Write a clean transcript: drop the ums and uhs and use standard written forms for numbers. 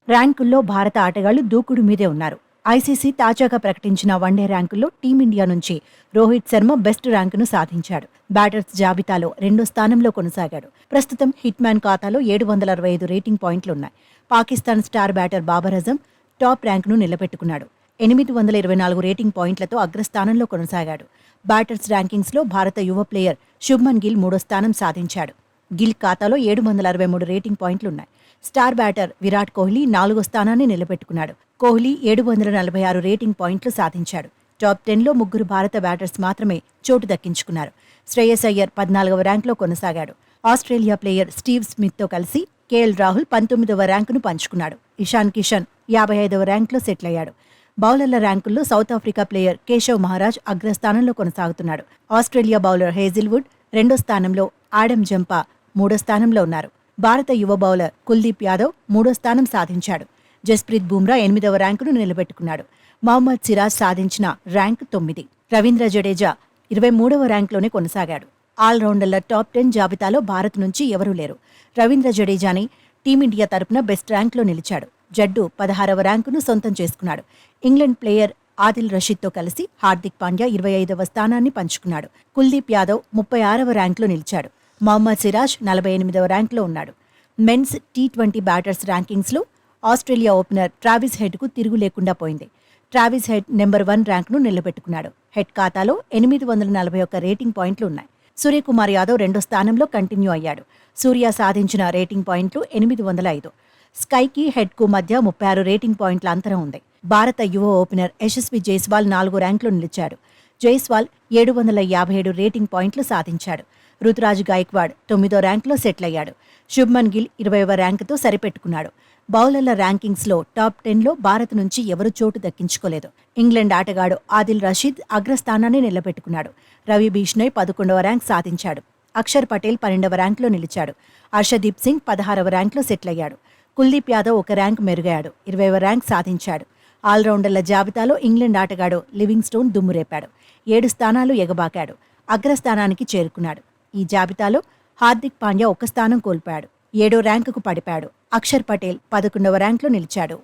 ర్యాంకుల్లో భారత ఆటగాళ్లు దూకుడు మీదే ఉన్నారు. ఐసీసీ తాజాగా ప్రకటించిన వన్డే ర్యాంకుల్లో టీమిండియా నుంచి రోహిత్ శర్మ బెస్ట్ ర్యాంకును సాధించాడు. బ్యాటర్స్ జాబితాలో 2వ స్థానంలో కొనసాగాడు. ప్రస్తుతం హిట్మ్యాన్ ఖాతాలో 765 రేటింగ్ పాయింట్లున్నాయి. Pakistan star batter Babar Azam top ర్యాంకును నిలబెట్టుకున్నాడు. 824 రేటింగ్ పాయింట్లతో అగ్రస్థానంలో కొనసాగాడు. బ్యాటర్స్ ర్యాంకింగ్స్లో భారత యువ ప్లేయర్ శుభ్మన్ గిల్ 3వ స్థానం సాధించాడు. గిల్ ఖాతాలో 763 రేటింగ్ పాయింట్లున్నాయి. స్టార్ బ్యాటర్ విరాట్ కోహ్లీ 4వ స్థానాన్ని నిలబెట్టుకున్నాడు. కోహ్లీ 746 రేటింగ్ పాయింట్లు సాధించాడు. టాప్ 10లో 3 భారత బ్యాటర్స్ మాత్రమే చోటు దక్కించుకున్నారు. శ్రేయస్ అయ్యర్ 14వ ర్యాంకులో కొనసాగాడు. ఆస్ట్రేలియా ప్లేయర్ స్టీవ్ స్మిత్తో కలిసి కేఎల్ రాహుల్ 19వ ర్యాంకును పంచుకున్నాడు. ఇషాన్ కిషన్ 55వ ర్యాంకులో సెటిల్ అయ్యాడు. బౌలర్ల ర్యాంకుల్లో South Africa player Keshav Maharaj అగ్రస్థానంలో కొనసాగుతున్నాడు. ఆస్ట్రేలియా బౌలర్ హేజిల్వుడ్ 2వ స్థానంలో, ఆడమ్ జంపా 3వ స్థానంలో ఉన్నారు. భారత యువ బౌలర్ కుల్దీప్ యాదవ్ 3వ స్థానం సాధించాడు. జస్ప్రీత్ బుమ్రా 8వ ర్యాంకును నిలబెట్టుకున్నాడు. మహమ్మద్ సిరాజ్ సాధించిన ర్యాంక్ 9. రవీంద్ర జడేజా 23వ ర్యాంకులోనే కొనసాగాడు. ఆల్రౌండర్ల టాప్ 10 జాబితాలో భారత్ నుంచి ఎవరూ లేరు. రవీంద్ర జడేజాని టీమిండియా తరపున బెస్ట్ ర్యాంక్లో నిలిచాడు. జడ్డు 16వ ర్యాంకును సొంతం చేసుకున్నాడు. ఇంగ్లాండ్ ప్లేయర్ ఆదిల్ రషీద్తో కలిసి హార్దిక్ పాండ్యా 25వ స్థానాన్ని పంచుకున్నాడు. కుల్దీప్ యాదవ్ 36వ ర్యాంకులో నిలిచాడు. మహమ్మద్ సిరాజ్ 48వ ర్యాంకులో ఉన్నాడు. మెన్స్ టీ20 బ్యాటర్స్ ర్యాంకింగ్స్లో ఆస్ట్రేలియా ఓపెనర్ ట్రావిస్ హెడ్కు తిరుగు లేకుండా పోయింది. ట్రావిస్ హెడ్ నెంబర్ 1 ర్యాంకును నిలబెట్టుకున్నాడు. హెడ్ ఖాతాలో 841 రేటింగ్ పాయింట్లు ఉన్నాయి. సూర్యకుమార్ యాదవ్ 2వ స్థానంలో కంటిన్యూ అయ్యాడు. సూర్య సాధించిన రేటింగ్ పాయింట్లు 805. స్కైకి హెడ్కు మధ్య 36 రేటింగ్ పాయింట్ల అంతరం ఉంది. భారత యువ ఓపెనర్ యశస్వి జైస్వాల్ 4వ ర్యాంకులో నిలిచాడు. జైస్వాల్ 757 రేటింగ్ పాయింట్లు సాధించాడు. రుతురాజ్ గాయక్వాడ్ 9వ ర్యాంకులో సెటిల్ అయ్యాడు. శుభ్మన్ గిల్ 20వ ర్యాంకుతో సరిపెట్టుకున్నాడు. బౌలర్ల ర్యాంకింగ్స్లో టాప్ 10లో భారత్ నుంచి ఎవరూ చోటు దక్కించుకోలేదు. ఇంగ్లాండ్ ఆటగాడు ఆదిల్ రషీద్ అగ్రస్థానాన్ని నిలబెట్టుకున్నాడు. రవి బిష్నోయ్ 11వ ర్యాంక్ సాధించాడు. అక్షర్ పటేల్ 12వ ర్యాంకులో నిలిచాడు. హర్షదీప్ సింగ్ 16వ ర్యాంకులో సెటిల్ అయ్యాడు. కుల్దీప్ యాదవ్ 1 ర్యాంక్ మెరుగయ్యాడు. 20వ ర్యాంక్ సాధించాడు. ఆల్రౌండర్ల జాబితాలో ఇంగ్లాండ్ ఆటగాడు లివింగ్స్టోన్ దుమ్మురేపాడు. 7 స్థానాలు ఎగబాకాడు. అగ్రస్థానానికి చేరుకున్నాడు. ఈ జాబితాలో హార్దిక్ పాండ్యా 1 స్థానం కోల్పోయాడు. 7వ ర్యాంకుకు పడిపాడు. అక్షర్ పటేల్ 11వ ర్యాంకులో నిలిచాడు.